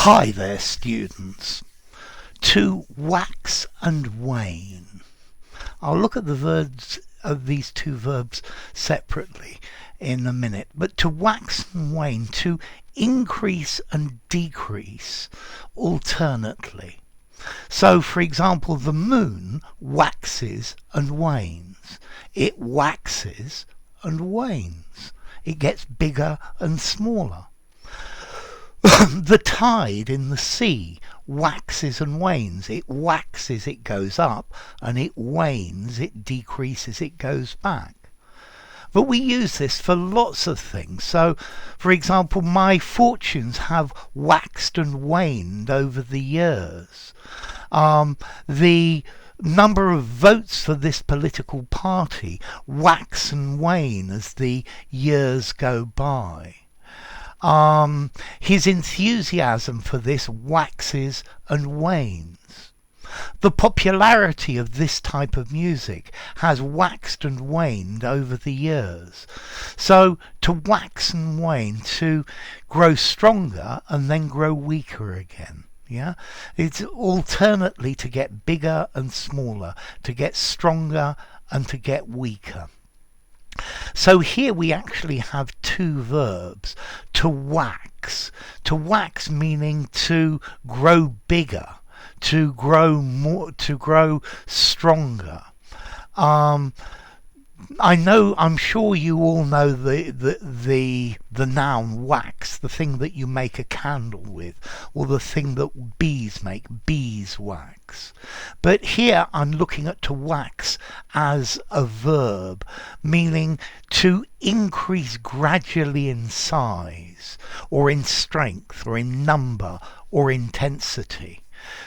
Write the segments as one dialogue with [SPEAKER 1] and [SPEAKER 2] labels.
[SPEAKER 1] Hi there, students. To wax and wane. I'll look at the verbs of these two verbs separately in a minute. But to wax and wane, to increase and decrease alternately. So, for example, the moon waxes and wanes. It waxes and wanes. It gets bigger and smaller. The tide in the sea waxes and wanes. It waxes, it goes up, and it wanes, it decreases, it goes back. But we use this for lots of things. So, for example, my fortunes have waxed and waned over the years. The number of votes for this political party wax and wane as the years go by. His enthusiasm for this waxes and wanes. The popularity of this type of music has waxed and waned over the years. So to wax and wane, to grow stronger and then grow weaker again. Yeah, it's alternately to get bigger and smaller, to get stronger and to get weaker. So here we actually have two verbs. To wax meaning to grow bigger, to grow more, to grow stronger. I'm sure you all know the noun wax, the thing that you make a candle with, or the thing that bees make, beeswax. But here I'm looking at to wax as a verb, meaning to increase gradually in size, or in strength, or in number, or intensity.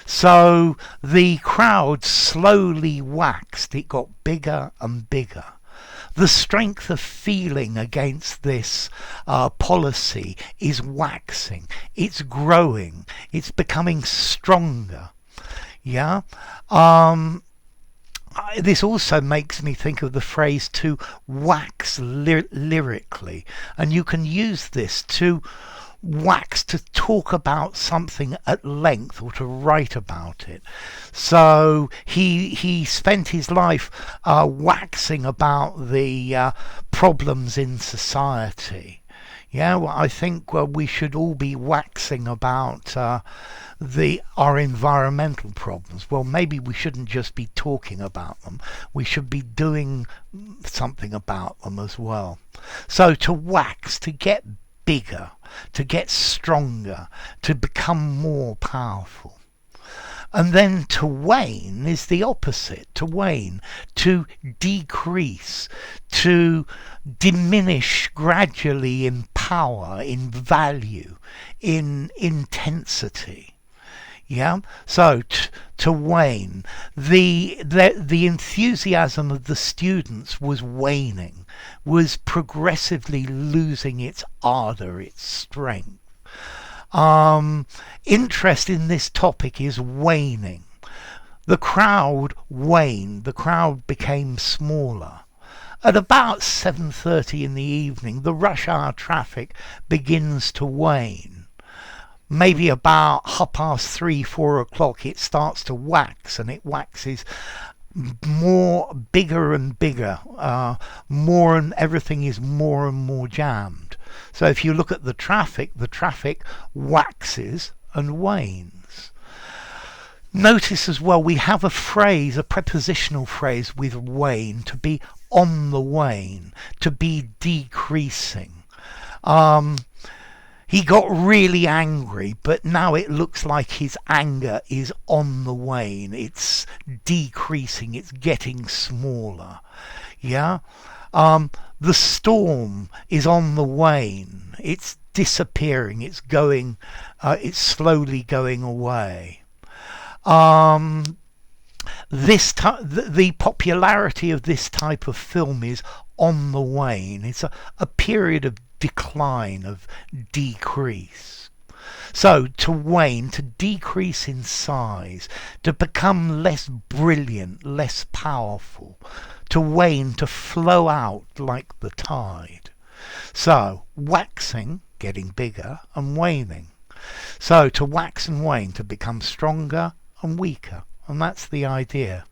[SPEAKER 1] So the crowd slowly waxed, it got bigger and bigger. The strength of feeling against this policy is waxing, it's growing, it's becoming stronger. Yeah. This also makes me think of the phrase to wax lyrically, and you can use this to wax, to talk about something at length or to write about it. So he spent his life waxing about the problems in society. Yeah, well, I think we should all be waxing about our environmental problems. Well, maybe we shouldn't just be talking about them. We should be doing something about them as well. So to wax, to get bigger, to get stronger, to become more powerful. And then to wane is the opposite. To wane, to decrease, to diminish gradually in power, in value, in intensity. Yeah, so to wane, the enthusiasm of the students was waning, was progressively losing its ardour, its strength. Interest in this topic is waning. The crowd waned, the crowd became smaller. At about 7:30 in the evening, the rush hour traffic begins to wane. Maybe about 3:30, 4 o'clock, it starts to wax, and it waxes more, bigger and bigger, more, and everything is more and more jammed. So if you look at the traffic waxes and wanes. Notice as well we have a phrase, a prepositional phrase with wane, to be on the wane, to be decreasing. He got really angry, but now it looks like his anger is on the wane. It's decreasing, it's getting smaller. Yeah? The storm is on the wane. It's disappearing, it's going, it's slowly going away. The popularity of this type of film is on the wane. It's a period of decline, of decrease. So to wane, to decrease in size, to become less brilliant, less powerful. To wane, to flow out like the tide. So waxing, getting bigger, and waning. So to wax and wane, to become stronger and weaker. And that's the idea.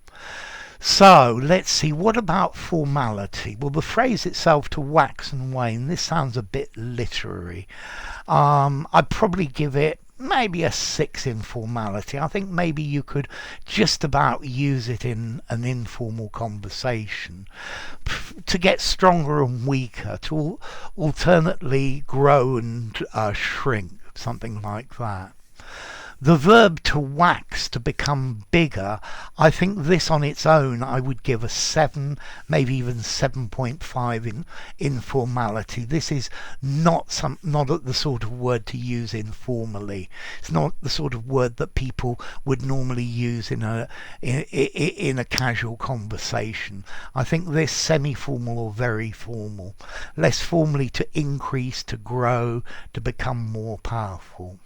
[SPEAKER 1] So let's see, what about formality? Well, the phrase itself, to wax and wane, this sounds a bit literary. I'd probably give it maybe a 6 in formality. I think maybe you could just about use it in an informal conversation. To get stronger and weaker, to alternately grow and shrink, something like that. The verb to wax, to become bigger, I think this on its own I would give a 7, maybe even 7.5 in formality. This is not the sort of word to use informally. It's not the sort of word that people would normally use in a casual conversation. I think this semi-formal or very formal. Less formally, to increase, to grow, to become more powerful.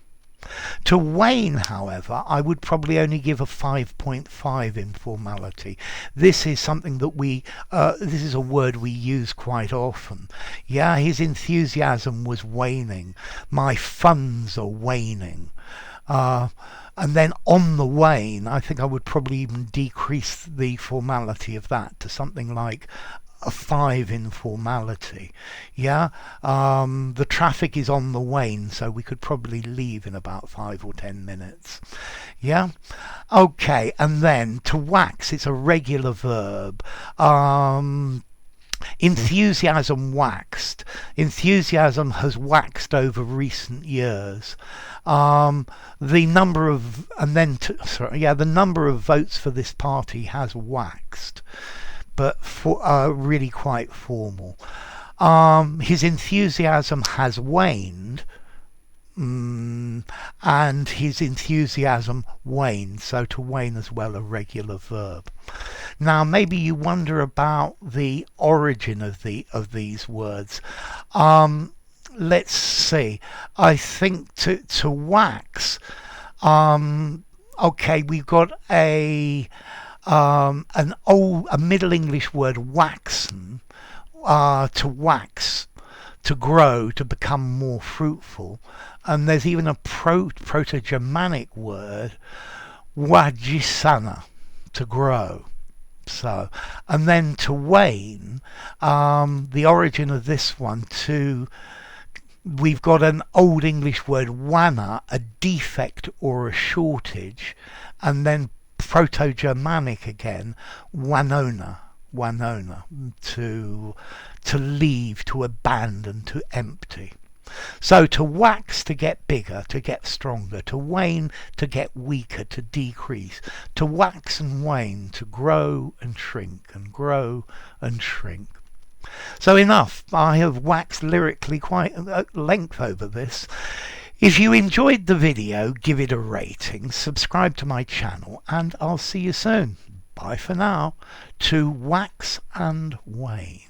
[SPEAKER 1] To wane, however, I would probably only give a 5.5 in formality. This is something that this is a word we use quite often. Yeah, his enthusiasm was waning. My funds are waning. And then on the wane, I think I would probably even decrease the formality of that to something like a 5 in formality. Yeah, the traffic is on the wane, so we could probably leave in about 5 or 10 minutes. Yeah, okay. And then to wax, it's a regular verb. Enthusiasm waxed. Enthusiasm has waxed over recent years. The number of the number of votes for this party has waxed, but really quite formal. His enthusiasm has waned, and his enthusiasm waned. So to wane as well, a regular verb. Now maybe you wonder about the origin of these words. Let's see. I think to wax. Okay, we've got a Middle English word, waxen, to wax, to grow, to become more fruitful. And there's even a Proto-Germanic word, wagisana, to grow. So, and then to wane, the origin of this one, we've got an Old English word, wana, a defect or a shortage, and then Proto-Germanic again, wanona, to leave, to abandon, to empty. So to wax, to get bigger, to get stronger. To wane, to get weaker, to decrease. To wax and wane, to grow and shrink, and grow and shrink. So enough. I have waxed lyrically quite at length over this. If you enjoyed the video, give it a rating, subscribe to my channel, and I'll see you soon. Bye for now. To wax and wane.